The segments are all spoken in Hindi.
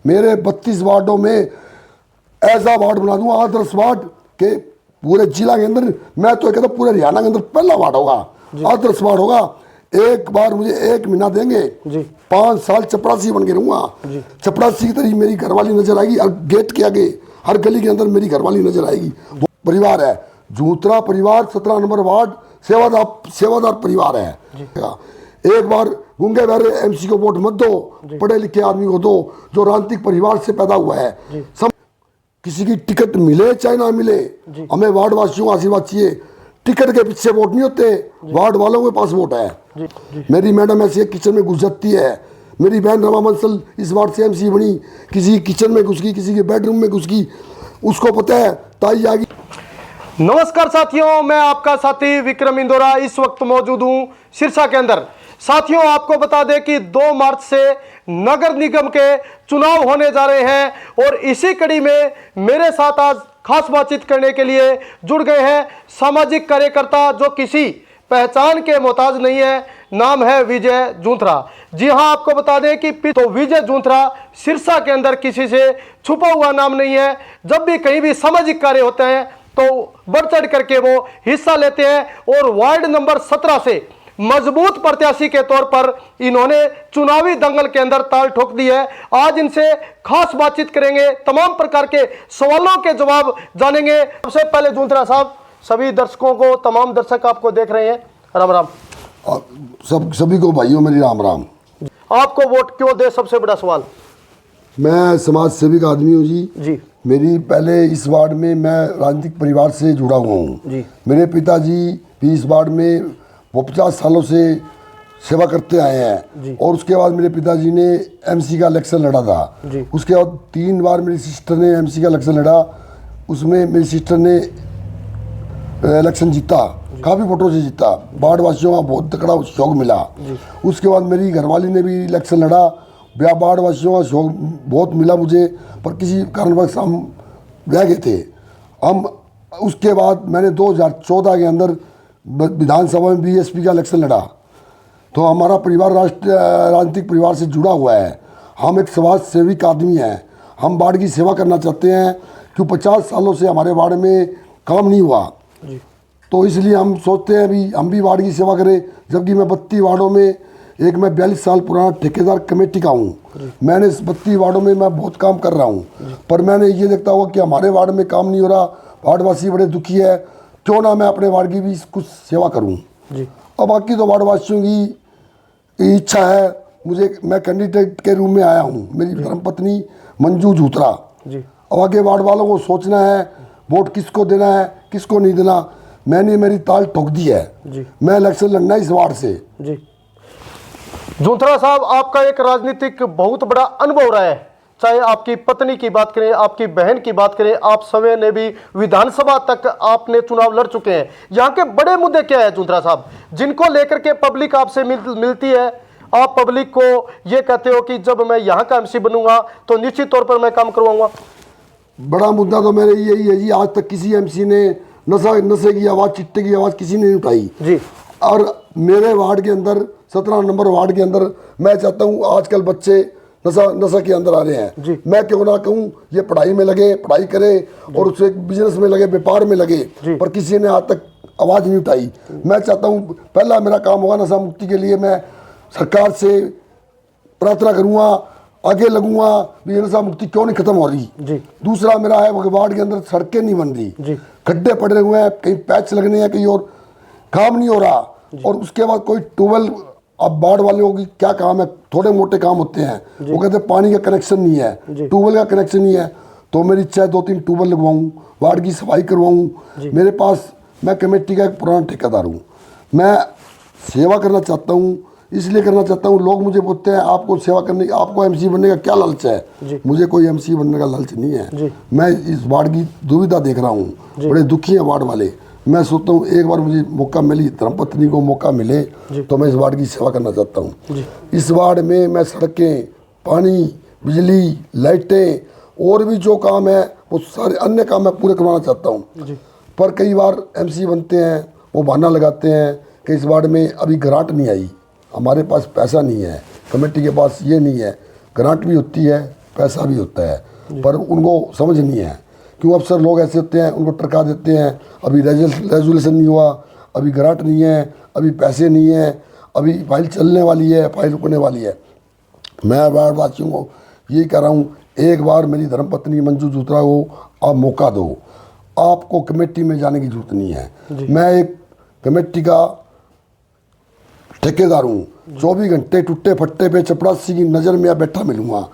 मेरे 32 वार्डों में ऐसा वार्ड बना दूंगा, आदर्श वार्ड के पूरे जिला के अंदर, मैं तो कहता पूरे हरियाणा के अंदर पहला वार्ड होगा, आदर्श वार्ड होगा। एक बार मुझे 1 महीना देंगे, 5 साल चपरासी बन के रहूंगा। चपरासी की तरह मेरी घरवाली नजर आएगी, हर गेट के आगे, हर गली के अंदर मेरी घरवाली नजर आएगी। वो परिवार है जूत्रा परिवार, 17 नंबर वार्ड, सेवादार परिवार है। एक बार गूंगे बहरे एमसी को वोट मत दो, पढ़े लिखे आदमी को दो, जो राजनीतिक परिवार से पैदा हुआ है। किसी की टिकट मिले चाहे ना मिले, हमें वार्ड वासियों का आशीर्वाद चाहिए। टिकट के पीछे वोट नहीं होते, वार्ड वालों के पास वोट है। मेरी मैडम ऐसे किचन में घुस जाती है, मेरी बहन रमा बंसल इस वार्ड से एमसी बनी, किसी किचन में घुस गई, किसी के बेडरूम में घुस गई, उसको पता है ताई आ गई। नमस्कार साथियों, मैं आपका साथी विक्रम इंदौरा इस वक्त मौजूद हूं सिरसा के अंदर। साथियों, आपको बता दें कि 2 मार्च से नगर निगम के चुनाव होने जा रहे हैं और इसी कड़ी में मेरे साथ आज खास बातचीत करने के लिए जुड़ गए हैं सामाजिक कार्यकर्ता जो किसी पहचान के मोहताज नहीं है। नाम है विजय जूंथरा। जी हां, आपको बता दें कि तो विजय जूंथरा सिरसा के अंदर किसी से छुपा हुआ नाम नहीं है। जब भी कहीं भी सामाजिक कार्य होते हैं तो बढ़ चढ़ करके वो हिस्सा लेते हैं और वार्ड नंबर 17 से मजबूत प्रत्याशी के तौर पर इन्होंने चुनावी दंगल के अंदर ताल ठोक दी है। आज इनसे खास बातचीत करेंगे, तमाम प्रकार के सवालों के जवाब जानेंगे। सबसे पहले जूंथरा साहब, सभी दर्शकों को, तमाम दर्शक आपको देख रहे हैं, राम राम। सभी को भाइयों मेरी राम राम। आपको वोट क्यों दे, सबसे बड़ा सवाल। मैं समाज सेविक आदमी हूँ जी। मेरी पहले इस वार्ड में मैं राजनीतिक परिवार से जुड़ा हुआ हूँ। मेरे पिताजी भी इस वार्ड में वो 50 सालों से सेवा करते आए हैं और उसके बाद मेरे पिताजी ने एमसी का इलेक्शन लड़ा था। उसके बाद 3 बार मेरी सिस्टर ने एमसी का इलेक्शन लड़ा, उसमें मेरी सिस्टर ने इलेक्शन जीता, काफ़ी वोटों से जीता, वार्ड वासियों का बहुत तकड़ा शौक मिला। उसके बाद मेरी घरवाली ने भी इलेक्शन लड़ा, वार्ड वासियों का शौक बहुत मिला मुझे, पर किसी कारणवश हम रह गए थे हम। उसके बाद मैंने 2014 के अंदर विधानसभा में बीएसपी का इलेक्शन लड़ा, तो हमारा परिवार राजनीतिक परिवार से जुड़ा हुआ है। हम एक समाज सेविक आदमी हैं, हम वार्ड की सेवा करना चाहते हैं, क्योंकि 50 सालों से हमारे वार्ड में काम नहीं हुआ, तो इसलिए हम सोचते हैं भी हम भी वार्ड की सेवा करें। जबकि मैं 32 वार्डों में, एक मैं 42 साल पुराना ठेकेदार कमेटी का हूँ। मैंने इस 32 वार्डों में मैं बहुत काम कर रहा हूँ, पर मैंने ये देखता हुआ कि हमारे वार्ड में काम नहीं हो रहा, वार्डवासी बड़े दुखी है, क्यों ना मैं अपने वार्ड की भी कुछ सेवा करूं। और बाकी तो वार्डवासियों की इच्छा है मुझे, मैं कैंडिडेट के रूप में आया हूं, मेरी धर्मपत्नी मंजू जूंथरा। अब आगे वार्ड वालों को सोचना है वोट किसको देना है, किसको नहीं देना। मैंने मेरी ताल ठोक दी है, मैं इलेक्शन लड़ना इस वार्ड से। जूंथरा साहब, आपका एक राजनीतिक बहुत बड़ा अनुभव रहा है, चाहे आपकी पत्नी की बात करें, आपकी बहन की बात करें, आप सभी ने भी विधानसभा तक आपने चुनाव लड़ चुके हैं। यहाँ के बड़े मुद्दे क्या है जूंथरा साहब, जिनको लेकर के पब्लिक आपसे मिलती है? आप पब्लिक को ये कहते हो कि जब मैं यहाँ का एमसी बनूंगा तो निश्चित तौर पर मैं काम करवाऊंगा। बड़ा मुद्दा तो मेरे यही है जी, आज तक किसी एमसी ने नशे की आवाज़, चिट्टे की आवाज़ किसी ने नहीं उठाई जी। और मेरे वार्ड के अंदर, 17 नंबर वार्ड के अंदर, मैं चाहता हूँ आजकल बच्चे नशा के अंदर आ रहे हैं। मैं क्यों ना कहूँ ये पढ़ाई में लगे, पढ़ाई करे और उससे बिजनेस में लगे, व्यापार में लगे, पर किसी ने आज तक आवाज़ नहीं उठाई। मैं चाहता हूँ पहला मेरा काम होगा नशा मुक्ति के लिए, मैं सरकार से प्रार्थना करूँगा, आगे लगूंगा भी नशा मुक्ति क्यों नहीं खत्म हो रही। दूसरा मेरा है वार्ड के अंदर सड़कें नहीं बन रही, खड्डे पड़े हुए हैं, कहीं पैच लगने हैं, कहीं और काम नहीं हो रहा। और उसके बाद कोई ट्यूबवेल, अब वार्ड वालों की क्या काम है, थोड़े मोटे काम होते हैं, वो कहते हैं पानी का कनेक्शन नहीं है, ट्यूबवेल का कनेक्शन नहीं है, तो मेरी इच्छा है 2-3 ट्यूबवेल लगवाऊँ, वार्ड की सफाई करवाऊँ। मेरे पास, मैं कमेटी का एक पुराना ठेकेदार हूँ, मैं सेवा करना चाहता हूँ, इसलिए करना चाहता हूँ। लोग मुझे पूछते हैं आपको सेवा करने, आपको एमसी बनने का क्या लालच है? मुझे कोई एमसी बनने का लालच नहीं है। मैं इस वार्ड की दुविधा देख रहा हूँ, बड़े दुखी हैं वार्ड वाले। मैं सोचता हूँ एक बार मुझे मौका मिली, धर्मपत्नी को मौका मिले, तो मैं इस वार्ड की सेवा करना चाहता हूँ। इस वार्ड में मैं सड़कें, पानी, बिजली, लाइटें और भी जो काम है वो सारे अन्य काम मैं पूरे करवाना चाहता हूँ। पर कई बार एमसी बनते हैं, वो बहाना लगाते हैं कि इस वार्ड में अभी ग्रांट नहीं आई, हमारे पास पैसा नहीं है, कमेटी के पास ये नहीं है। ग्रांट भी होती है, पैसा भी होता है, पर उनको समझ नहीं है। क्यों अफसर लोग ऐसे होते हैं, उनको टरका देते हैं, अभी रेजुलेशन नहीं हुआ, अभी ग्रांट नहीं है, अभी पैसे नहीं है, अभी फाइल चलने वाली है, फाइल रुकने वाली है। मैं वार्डवासियों को यही कह रहा हूँ, एक बार मेरी धर्मपत्नी मंजू जूत्रा को आप मौका दो, आपको कमेटी में जाने की जरूरत नहीं है। मैं एक कमेटी का ठेकेदार हूँ, 24 घंटे टुट्टे फट्टे पे चपरासी की नज़र में बैठा मिलूंगा।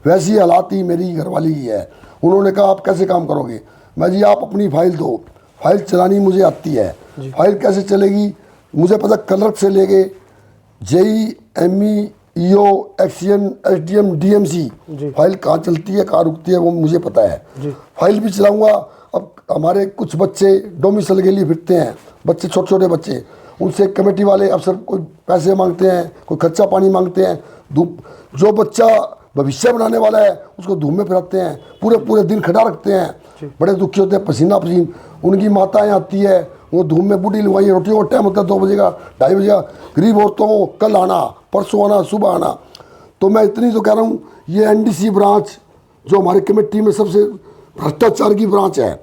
वैसी हालात ही मेरी घरवाली की है। उन्होंने कहा आप कैसे काम करोगे? मैं जी आप अपनी फाइल दो, फाइल चलानी मुझे आती है। फाइल कैसे चलेगी मुझे पता, क्लर्क से लेके JE, ME, EO, XEN, SDM, DMC, file कहाँ चलती है कहाँ रुकती है वो मुझे पता है। फाइल भी चलाऊंगा। अब हमारे कुछ बच्चे डोमिसल के लिए फिरते हैं, बच्चे छोटे छोटे बच्चे, उनसे कमेटी वाले अफसर कोई पैसे मांगते हैं, कोई खर्चा पानी मांगते हैं। जो बच्चा भविष्य बनाने वाला है उसको धूप में फिराते हैं, पूरे पूरे दिन खड़ा रखते हैं, बड़े दुखी होते हैं, पसीना पसीन। उनकी माताएं आती है, वो धूप में बूढ़ी लुगाई, रोटियों का टाइम होता है 2 बजे का, 2:30 बजे का। गरीब औरतों को कल आना, परसों आना, सुबह आना। तो मैं इतनी तो कह रहा हूँ, ये एनडीसी ब्रांच जो हमारी कमेटी में सबसे भ्रष्टाचार की ब्रांच है,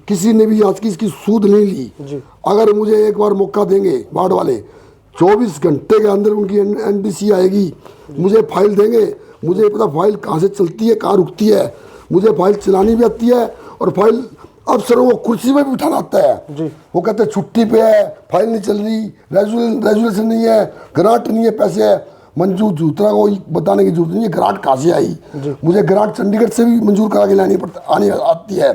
किसी ने भी आज की इसकी सूद नहीं ली। अगर मुझे एक बार मौका देंगे वार्ड वाले, 24 घंटे के अंदर उनकी एनडीसी आएगी, मुझे फाइल देंगे, मुझे पता फाइल कहाँ से चलती है कहाँ रुकती है, मुझे फाइल चलानी भी आती है, और फाइल अफसरों को कुर्सी में भी बिठाना आता है। वो कहते हैं छुट्टी पे है, फाइल नहीं चल रही, रेजुलेशन नहीं है, ग्रांट नहीं है, पैसे है। मंजू जूत्रा को बताने की जरूरत नहीं है ग्रांट कहाँ से आई। मुझे ग्रांट चंडीगढ़ से भी मंजूर करा के लानी आनी आती है,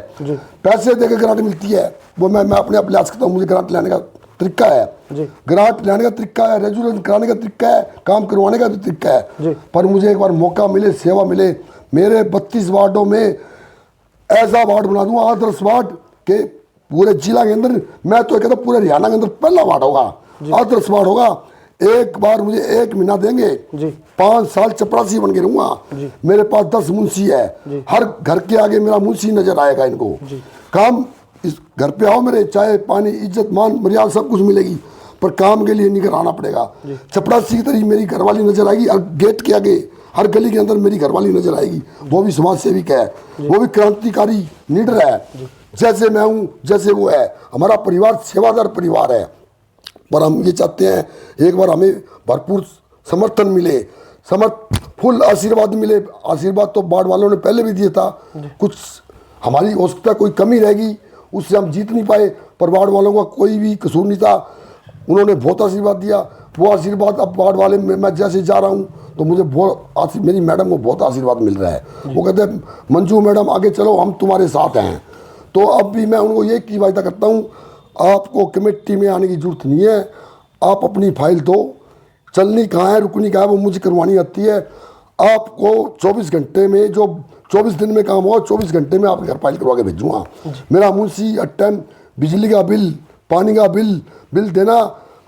पैसे दे के ग्रांट मिलती है। वो मैं अपने आप लिहाज करता हूँ, मुझे ग्रांट लाने का तरीका है, ग्रांट लाने का तरीका है, रेजुलेशन कराने का तरीका है, काम करवाने का भी तरीका है। पर मुझे एक बार मौका मिले, सेवा मिले, मेरे 32 वार्डों में ऐसा वार्ड बना दूंगा, आदर्श वार्ड के पूरे जिला के अंदर, मैं तो कहता पूरे हरियाणा के अंदर पहला वार्ड होगा, आदर्श वार्ड होगा। एक बार मुझे 1 महीना देंगे, 5 साल चपरासी बन के रहूंगा। मेरे पास 10 मुंशी है, हर घर के आगे मेरा मुंशी नजर आएगा इनको। काम इस घर पे आओ मेरे, चाय पानी इज्जत मान मर्यादा सब कुछ मिलेगी, पर काम के लिए नहीं कराना पड़ेगा। चपरासी की तरह मेरी घरवाली नजर आएगी, हर गेट के आगे, हर गली के अंदर मेरी घरवाली नजर आएगी। वो भी समाज सेविक है, वो भी क्रांतिकारी लीडर है, जैसे मैं हूँ जैसे वो है। हमारा परिवार सेवादार परिवार है, पर हम ये चाहते हैं एक बार हमें भरपूर समर्थन मिले, फुल आशीर्वाद मिले। आशीर्वाद तो वार्ड वालों ने पहले भी दिया था, कुछ हमारी हो सकता है कोई कमी रहेगी, उससे हम जीत नहीं पाए, पर वार्ड वालों का कोई भी कसूर नहीं था, उन्होंने बहुत आशीर्वाद दिया। वो आशीर्वाद अब वार्ड वाले में मैं जैसे जा रहा हूँ तो मुझे बहुत मेरी मैडम को बहुत आशीर्वाद मिल रहा है। वो कहते हैं मंजू मैडम आगे चलो, हम तुम्हारे साथ हैं। तो अब भी मैं उनको ये की वायदा करता हूँ, आपको कमेटी में आने की जरूरत नहीं है, आप अपनी फाइल दो, चलनी कहाँ है रुकनी कहाँ है वो मुझे करवानी आती है। आपको 24 घंटे में, जो 24 दिन में काम हो, 24 घंटे में आपके घर फाइल करवा के भेजूँगा। मेरा मुंशी हर टाइम बिजली का बिल, पानी का बिल देना,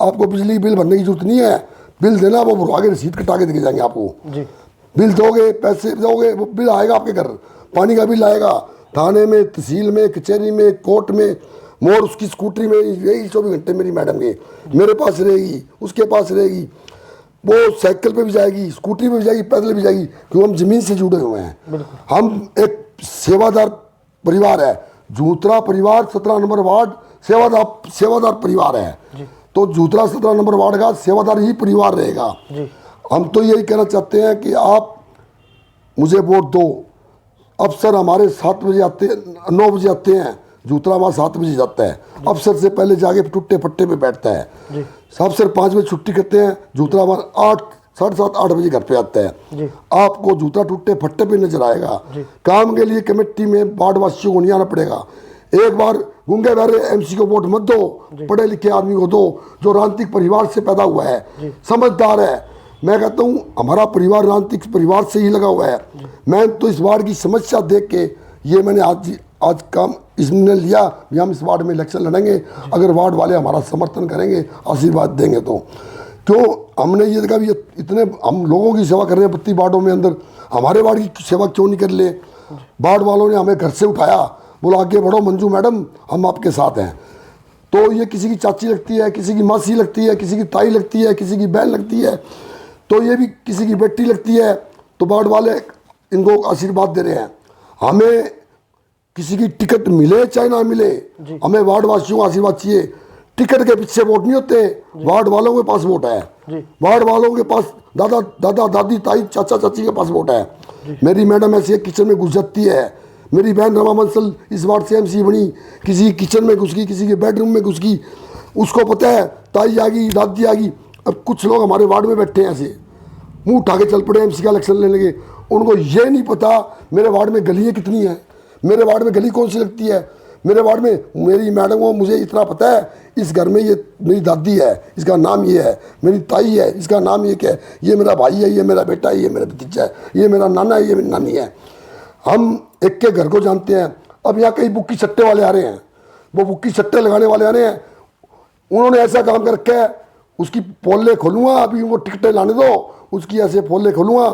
आपको बिजली बिल भरने की जरूरत नहीं है, बिल देना वो भरवा के रसीद कटा के देके जाएंगे आपको। बिल दोगे, पैसे दोगे, वो बिल आएगा आपके घर, पानी का बिल आएगा, थाने में, तहसील में, कचहरी में, कोर्ट में। मोर उसकी स्कूटरी में यही 24 घंटे मेरी मैडम के मेरे पास रहेगी, उसके पास रहेगी, वो साइकिल पे भी जाएगी, स्कूटरी पे भी जाएगी, पैदल भी जाएगी, क्योंकि हम जमीन से जुड़े हुए हैं। हम एक सेवादार परिवार है, जूत्रा परिवार 17 नंबर वार्ड सेवादार परिवार है। तो जूत्रा 17 नंबर वार्ड का सेवादार ही परिवार रहेगा। हम तो यही कहना चाहते हैं कि आप मुझे वोट दो। अफसर हमारे 7 बजे आते हैं, 9 बजे आते हैं, जूत्रा वहाँ 7 बजे जाता है, अफसर से पहले जाके टुट्टे फट्टे पे बैठता है। अफसर 5 बजे छुट्टी करते हैं, जूत्रा वहाँ 8, 7:30, 8 बजे घर पे आता है। आपको जूत्रा टुट्टे फट्टे पे नजर आएगा। काम के लिए कमेटी में वार्ड वासियों को नहीं आना पड़ेगा। एक बार गूंगे बहरे एमसी को वोट मत दो, पढ़े लिखे आदमी को दो, जो राजनीतिक परिवार से पैदा हुआ है, समझदार है। मैं कहता हूँ हमारा परिवार राजनीतिक परिवार से ही लगा हुआ है। मैं तो इस वार्ड की समस्या देख के ये मैंने आज काम इसने लिया कि हम इस वार्ड में इलेक्शन लड़ेंगे, अगर वार्ड वाले हमारा समर्थन करेंगे, आशीर्वाद देंगे तो। क्यों हमने ये देखा भी इतने हम लोगों की सेवा कर रहे हैं 32 वार्डों में अंदर, हमारे वार्ड की सेवा क्यों नहीं कर ले। वार्ड वालों ने हमें घर से उठाया, बोला आगे बढ़ो मंजू मैडम, हम आपके साथ हैं। तो ये किसी की चाची लगती है, किसी की मासी लगती है, किसी की ताई लगती है, किसी की बहन लगती है, तो ये भी किसी की बेटी लगती है। तो वार्ड वाले इनको आशीर्वाद दे रहे हैं। हमें किसी की टिकट मिले चाहे ना मिले, हमें वार्ड वासियों का आशीर्वाद चाहिए। टिकट के पीछे वोट नहीं होते, वार्ड वालों के पास वोट है। वार्ड वालों के पास दादा दादा दादी ताई चाचा चाची के पास वोट है। मेरी मैडम ऐसे किचन में घुस जाती है, मेरी बहन रमा बंसल इस वार्ड से एमसी बनी, किसी किचन में घुस गई, किसी के बेडरूम में घुस गई, उसको पता है ताई आ गई दादी आ गई। अब कुछ लोग हमारे वार्ड में बैठे हैं ऐसे मुंह उठा के चल पड़े एमसी का इलेक्शन लेने के, उनको ये नहीं पता मेरे वार्ड में गलियाँ कितनी हैं, मेरे वार्ड में गली कौन सी लगती है, मेरे वार्ड में मेरी मैडम को मुझे इतना पता है इस घर में ये मेरी दादी है इसका नाम ये है, मेरी ताई है इसका नाम ये क्या है, ये मेरा भाई है, ये मेरा बेटा है, ये मेरा भतीजा है, ये मेरा नाना है, ये मेरी नानी है। हम एक के घर को जानते हैं। अब यहाँ कई बुक्की सट्टे वाले आ रहे हैं, वो बुक्की सट्टे लगाने वाले आ रहे हैं, उन्होंने ऐसा काम कर रखा है उसकी पोले खोलूँगा, अभी वो टिकटें लाने दो, उसकी ऐसे पोले खोलूँगा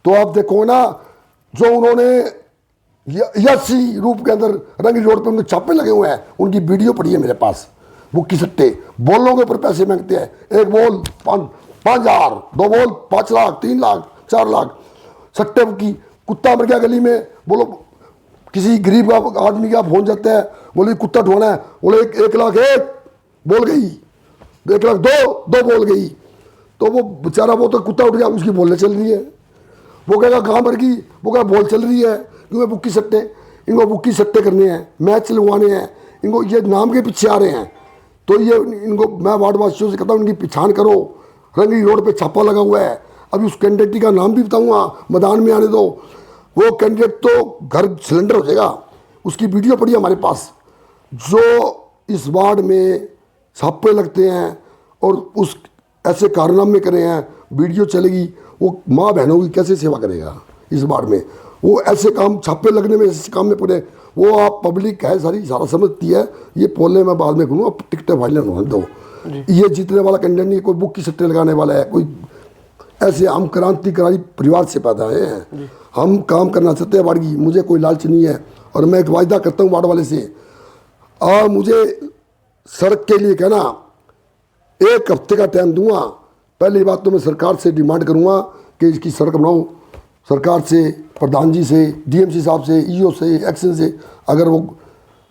तो आप देखो ना जो उन्होंने यसी रूप के अंदर रंगी रोड पे उनके छापे लगे हुए हैं, उनकी वीडियो पड़ी है मेरे पास। बुक्की सट्टे बोलों के ऊपर पैसे मांगते हैं, एक बोल 5,000, 2 बोल 5 लाख, 3 लाख, 4 लाख सट्टे बुक्की। कुत्ता मर गया गली में, बोलो किसी गरीब का आदमी का फोन जाता है, बोले कुत्ता ढूंढना है, बोले 1 लाख 1 बोल गई, 1 लाख 2 बोल गई, तो वो बेचारा वो तो कुत्ता उठ गया, उसकी बोलने चल रही है, वो कहेगा कहाँ मर गई, वो कहेगा बोल चल रही है, क्योंकि बुक्की सट्टे, इनको बुक्की सट्टे करने हैं, मैच लगवाने हैं, इनको ये नाम के पीछे आ रहे हैं। तो ये इनको मैं वार्ड वासियों से कहता हूँ इनकी पहचान करो, रंगी रोड पे छापा लगा हुआ है, अभी उस कैंडिडेट का नाम भी बताऊँगा, मैदान में आने दो, वो कैंडिडेट तो घर सिलेंडर हो जाएगा, उसकी वीडियो पड़ी है हमारे पास। जो इस वार्ड में छापे लगते हैं और उस ऐसे कारनामे करे हैं, वीडियो चलेगी, वो माँ बहनों की कैसे सेवा करेगा इस वार्ड में। वो ऐसे काम छापे लगने में ऐसे काम में पड़े, वो आप पब्लिक है सारा समझती है, ये पोले में बाद में घूमूँ, टिकटें फाइनल होने दो। ये जीतने वाला कैंडिडेट नहीं, कोई बुक्की सट्टे लगाने वाला है, कोई ऐसे हम क्रांतिकारी परिवार से पैदा हुए हैं, हम काम करना चाहते हैं वार्ड की, मुझे कोई लालच नहीं है। और मैं एक वायदा करता हूँ वार्ड वाले से, मुझे सड़क के लिए कहना 1 हफ्ते का टाइम दूंगा। पहली बात तो मैं सरकार से डिमांड करूंगा कि इसकी सड़क बनाओ, सरकार से, प्रधान जी से, डीएमसी साहब से, ईओ से, एक्शन से। अगर वो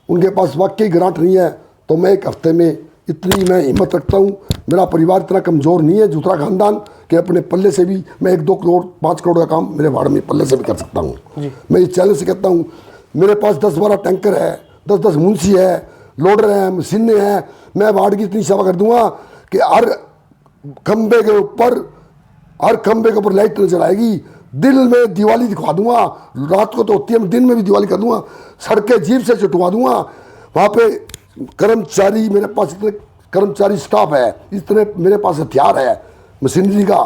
उनके पास वाकई ग्रांट नहीं है तो मैं 1 हफ्ते में, इतनी मैं हिम्मत रखता हूँ, मेरा परिवार इतना कमज़ोर नहीं है झूठा खानदान कि अपने पल्ले से भी मैं 1-2 करोड़ 5 करोड़ का काम मेरे वार्ड में पल्ले से भी कर सकता हूँ। मैं इस चैलेंज से कहता हूँ, मेरे पास 10-12 टैंकर है, 10-10 मुंशी है, लोडर हैं, मशीनें हैं, मैं वार्ड की इतनी सेवा कर दूंगा कि हर खंबे के ऊपर लाइट नजर आएगी, दिल में दिवाली दिखवा दूंगा, रात को तो होती है, मैं दिन में भी दिवाली कर दूंगा, सड़कें जीप से छुटवा दूंगा। वहाँ पे कर्मचारी, मेरे पास इतने कर्मचारी स्टाफ है, इतने मेरे पास हथियार है मशीनरी का।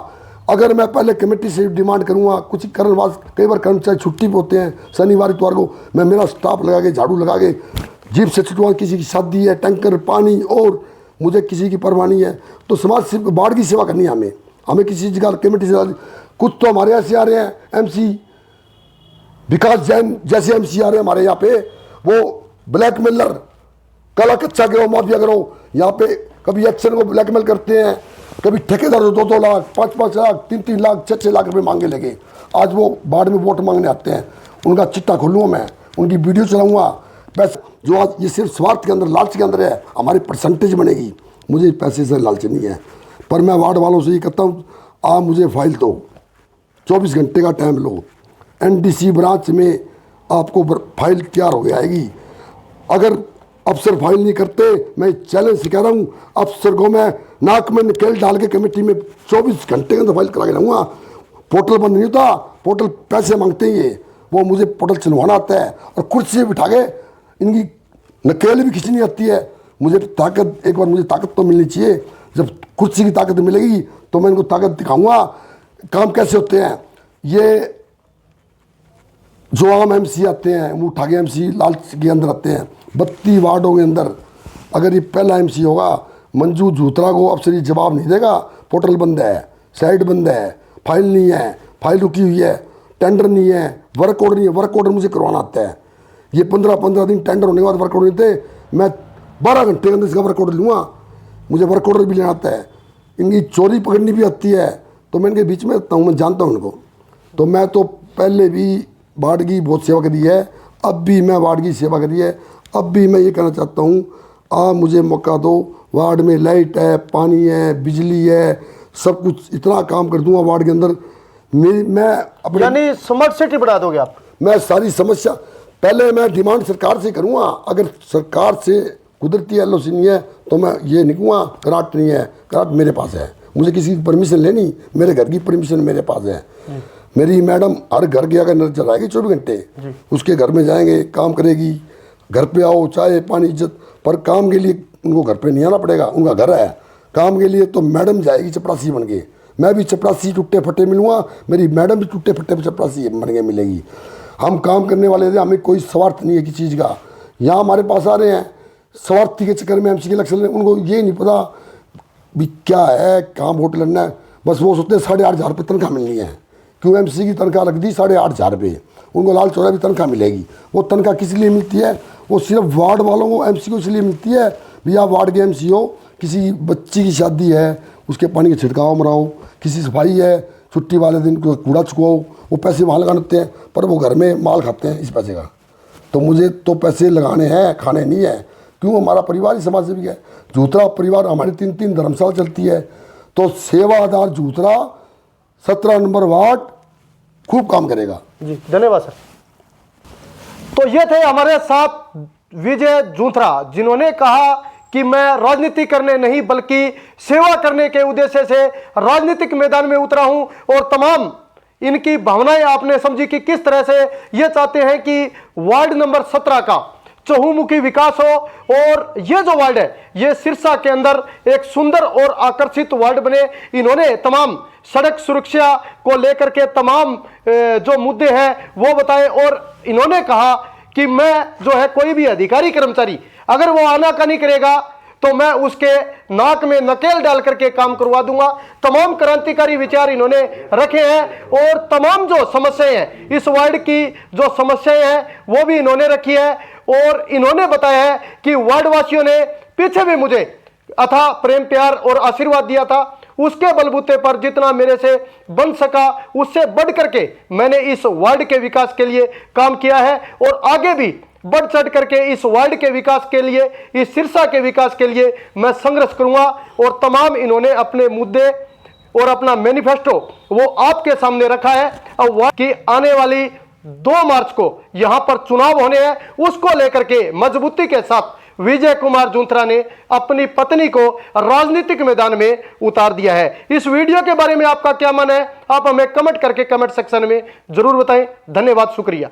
अगर मैं पहले कमेटी से डिमांड करूंगा, कुछ कई बार कर्मचारी छुट्टी पे होते हैं, शनिवार इतवार को मैं मेरा स्टाफ लगा के, झाड़ू लगा के जीप से छुटवा, किसी की शादी है, टैंकर पानी, और मुझे किसी की परवाह नहीं है। तो समाज से बाढ़ की सेवा करनी है हमें किसी जगह कमेटी से। कुछ तो हमारे ऐसे आ रहे हैं एमसी विकास जैन जैसे एमसी आ रहे हैं हमारे यहाँ पे, वो ब्लैकमेलर, काला कच्चा गिरो, माफिया गिरो, यहाँ पे कभी एक्शन को ब्लैकमेल करते हैं, कभी ठेकेदार 2-2 लाख, 5-5 लाख, 3-3 लाख, 6-6 लाख रुपए मांगे लगे। आज वो बाढ़ में वोट मांगने आते हैं, उनका चिट्टा खोलूँगा मैं, उनकी वीडियो चलाऊँगा। बस जो आज ये सिर्फ स्वार्थ के अंदर, लालच के अंदर है, हमारी परसेंटेज बनेगी, मुझे पैसे से लालच नहीं है। पर मैं वार्ड वालों से ये कहता हूँ, आप मुझे फाइल दो, 24 घंटे का टाइम लो, एनडीसी ब्रांच में आपको फाइल तैयार हो जाएगी। अगर अफसर फाइल नहीं करते, मैं चैलेंज से कह रहा हूँ, अफसर को मैं नाक में निकेल डाल के कमेटी में 24 घंटे के अंदर फाइल करा के लाऊंगा। पोर्टल बंद नहीं होता, पोर्टल पैसे मांगते हैं ये, वो मुझे पोर्टल चलवाना आता है, और कुर्सी से बिठा के इनकी नकेल भी खींचनी आती है। मुझे ताकत, एक बार मुझे ताकत तो मिलनी चाहिए, जब कुर्सी की ताकत मिलेगी तो मैं इनको ताकत दिखाऊंगा। काम कैसे होते हैं, ये जो आम एमसी आते हैं, मुँह उठा के एमसी लालच के अंदर आते हैं, 32 वार्डों के अंदर अगर ये पहला एमसी होगा, मंजू झूतरा को अफसर ये जवाब नहीं देगा, पोर्टल बंद है, साइट बंद है, फाइल नहीं है, फाइल रुकी हुई है, टेंडर नहीं है, वर्क ऑर्डर नहीं है। वर्क ऑर्डर मुझे करवाना आता है, ये 15-15 दिन टेंडर होने के बाद वर्क ऑर्डर देते, मैं 12 घंटे के अंदर इसका वर्क ऑर्डर लूँगा, मुझे वर्क ऑर्डर भी लेना आता है। इनकी चोरी पकड़नी भी आती है, तो मैं इनके बीच में रहता हूँ, मैं जानता हूँ उनको। तो मैं तो पहले भी वार्ड की बहुत सेवा करी है, अब भी मैं वार्ड की सेवा करी है। अब भी मैं ये कहना चाहता हूँ, आप मुझे मौका दो। वार्ड में लाइट है, पानी है, बिजली है, सब कुछ इतना काम कर दूंगा वार्ड के अंदर। मैं अपने यानी स्मार्ट सिटी बना दोगे आप? मैं सारी समस्या पहले मैं डिमांड सरकार से करूँगा। अगर सरकार से कुदरती एलओसी नहीं है तो मैं ये नहीं कहूँगा कराट नहीं है, कराट मेरे पास है। मुझे किसी की परमिशन लेनी, मेरे घर की परमिशन मेरे पास है। मेरी मैडम हर घर के अगर नजर चलाएगी 24 घंटे, उसके घर में जाएंगे, काम करेगी। घर पे आओ, चाय पानी इज्जत, पर काम के लिए उनको घर पे नहीं आना पड़ेगा, उनका घर है। काम के लिए तो मैडम जाएगी चपरासी बन के, मैं भी चपरासी टूटे फट्टे मिलूँगा, मेरी मैडम भी टूटे फट्टे चपरासी बन के मिलेगी। हम काम करने वाले थे, हमें कोई स्वार्थ नहीं है किसी चीज़ का। यहाँ हमारे पास आ रहे हैं स्वार्थी के चक्कर में, एमसी के इलेक्शन, उनको ये नहीं पता भी क्या है, कहाँ वोट लड़ना है। बस वो सोचते हैं 8,500 रुपये तनख्वाह मिलनी है। क्यों एमसी की तनख्वाह लग दी 8,500 रुपये, उनको लाल चौरा भी तनख्वाह मिलेगी। वो तनख्वाह किस लिए मिलती है? वो सिर्फ वार्ड वालों को, एमसी को इसलिए मिलती है भी आप वार्ड के एमसी हो, किसी बच्ची की शादी है उसके पानी का छिड़काव मराओ, किसी सफाई है छुट्टी वाले दिन को कूड़ा चुकाओ, वो पैसे वहाँ लगाने होते हैं, पर वो घर में माल खाते हैं इस पैसे का। तो मुझे तो पैसे लगाने हैं, खाने नहीं है। क्यों? हमारा परिवार ही समाज सेवी है। जूतरा परिवार हमारी 3-3 धर्मशाला चलती है। तो सेवादार जूतरा 17 नंबर वार्ड खूब काम करेगा जी। धन्यवाद सर। तो ये थे हमारे साथ विजय जूथरा, जिन्होंने कहा कि मैं राजनीति करने नहीं बल्कि सेवा करने के उद्देश्य से राजनीतिक मैदान में उतरा हूं। और तमाम इनकी भावनाएं आपने समझी कि किस तरह से ये चाहते हैं कि वार्ड नंबर 17 का चहुमुखी विकास हो। और ये जो वार्ड है ये सिरसा के अंदर एक सुंदर और आकर्षित वार्ड बने। इन्होंने तमाम सड़क सुरक्षा को लेकर के तमाम जो मुद्दे हैं वो बताए। और इन्होंने कहा कि मैं जो है कोई भी अधिकारी कर्मचारी अगर वो आनाकानी करेगा तो मैं उसके नाक में नकेल डाल करके काम करवा दूंगा। तमाम क्रांतिकारी विचार इन्होंने रखे हैं और तमाम जो समस्याएं हैं, इस वार्ड की जो समस्याएं हैं वो भी इन्होंने रखी है। और इन्होंने बताया है कि वार्ड वासियों ने पीछे भी मुझे अथाह प्रेम प्यार और आशीर्वाद दिया था, उसके बलबूते पर जितना मेरे से बन सका उससे बढ़ करके मैंने इस वार्ड के विकास के लिए काम किया है। और आगे भी बढ़ चढ़ करके इस वार्ड के विकास के लिए, इस सिरसा के विकास के लिए मैं संघर्ष करूंगा। और तमाम इन्होंने अपने मुद्दे और अपना मैनिफेस्टो वो आपके सामने रखा है। अब वार्ड की आने वाली 2 मार्च को यहां पर चुनाव होने हैं, उसको लेकर के मजबूती के साथ विजय कुमार जूथरा ने अपनी पत्नी को राजनीतिक मैदान में उतार दिया है। इस वीडियो के बारे में आपका क्या मन है, आप हमें कमेंट करके कमेंट सेक्शन में जरूर बताएं। धन्यवाद, शुक्रिया।